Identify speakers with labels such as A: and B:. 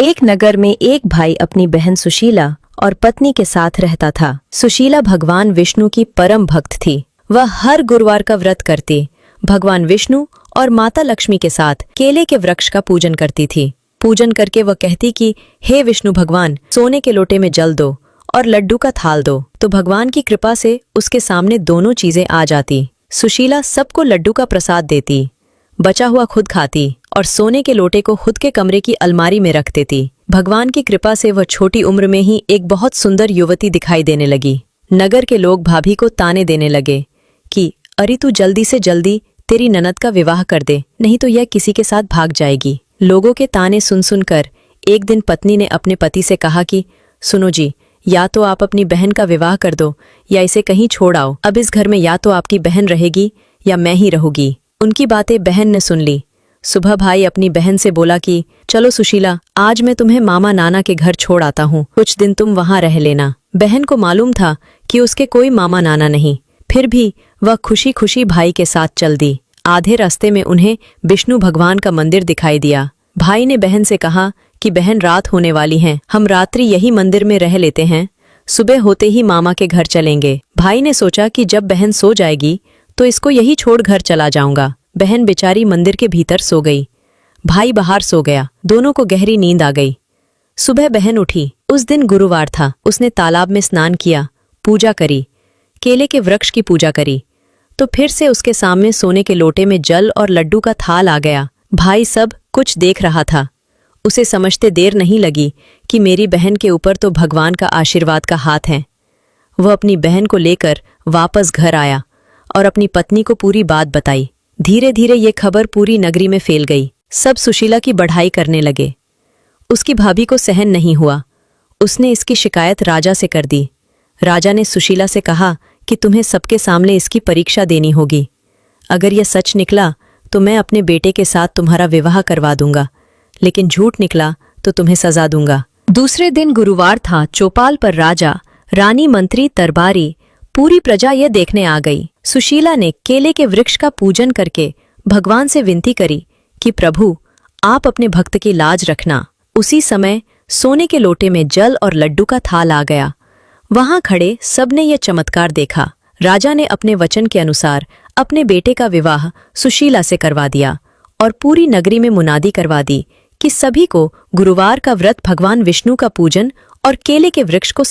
A: एक नगर में एक भाई अपनी बहन सुशीला और पत्नी के साथ रहता था। सुशीला भगवान विष्णु की परम भक्त थी। वह हर गुरुवार का व्रत करती, भगवान विष्णु और माता लक्ष्मी के साथ केले के वृक्ष का पूजन करती थी। पूजन करके वह कहती कि हे विष्णु भगवान, सोने के लोटे में जल दो और लड्डू का थाल दो, तो भगवान की कृपा से उसके सामने दोनों चीजें आ जाती। सुशीला सबको लड्डू का प्रसाद देती, बचा हुआ खुद खाती और सोने के लोटे को खुद के कमरे की अलमारी में रख देती। भगवान की कृपा से वह छोटी उम्र में ही एक बहुत सुंदर युवती दिखाई देने लगी। नगर के लोग भाभी को ताने देने लगे कि अरे तू जल्दी से जल्दी तेरी ननद का विवाह कर दे, नहीं तो यह किसी के साथ भाग जाएगी। लोगों के ताने सुन सुनकर एक दिन पत्नी ने अपने पति से कहा कि सुनो जी, या तो आप अपनी बहन का विवाह कर दो या इसे कहीं छोड़ आओ। अब इस घर में या तो आपकी बहन रहेगी या मैं ही रहूंगी। उनकी बातें बहन ने सुन ली। सुबह भाई अपनी बहन से बोला कि चलो सुशीला, आज मैं तुम्हें मामा नाना के घर छोड़ आता हूँ, कुछ दिन तुम वहां रह लेना। बहन को मालूम था कि उसके कोई मामा नाना नहीं, फिर भी वह खुशी खुशी भाई के साथ चल दी। आधे रास्ते में उन्हें विष्णु भगवान का मंदिर दिखाई दिया। भाई ने बहन से कहा कि बहन, रात होने वाली है, हम रात्रि यही मंदिर में रह लेते हैं, सुबह होते ही मामा के घर चलेंगे। भाई ने सोचा कि जब बहन सो जाएगी तो इसको यही छोड़ घर चला जाऊंगा। बहन बेचारी मंदिर के भीतर सो गई, भाई बाहर सो गया। दोनों को गहरी नींद आ गई। सुबह बहन उठी। उस दिन गुरुवार था। उसने तालाब में स्नान किया, पूजा करी, केले के वृक्ष की पूजा करी, तो फिर से उसके सामने सोने के लोटे में जल और लड्डू का थाल आ गया। भाई सब कुछ देख रहा था। उसे समझते देर नहीं लगी कि मेरी बहन के ऊपर तो भगवान का आशीर्वाद का हाथ है। वह अपनी बहन को लेकर वापस घर आया और अपनी पत्नी को पूरी बात बताई। धीरे धीरे ये खबर पूरी नगरी में फैल गई। सब सुशीला की बढ़ाई करने लगे। उसकी भाभी को सहन नहीं हुआ। उसने इसकी शिकायत राजा से कर दी। राजा ने सुशीला से कहा कि तुम्हें सबके सामने इसकी परीक्षा देनी होगी। अगर यह सच निकला तो मैं अपने बेटे के साथ तुम्हारा विवाह करवा दूंगा, लेकिन झूठ निकला तो तुम्हें सजा दूंगा। दूसरे दिन गुरुवार था। चौपाल पर राजा, रानी, मंत्री, दरबारी, पूरी प्रजा यह देखने आ गई। सुशीला ने केले के वृक्ष का पूजन करके भगवान से विनती करी कि प्रभु, आप अपने भक्त की लाज रखना। उसी समय सोने के लोटे में जल और लड्डू का थाल आ गया। वहां खड़े सबने यह चमत्कार देखा। राजा ने अपने वचन के अनुसार अपने बेटे का विवाह सुशीला से करवा दिया और पूरी नगरी में मुनादी करवा दी कि सभी को गुरुवार का व्रत, भगवान विष्णु का पूजन और केले के वृक्ष को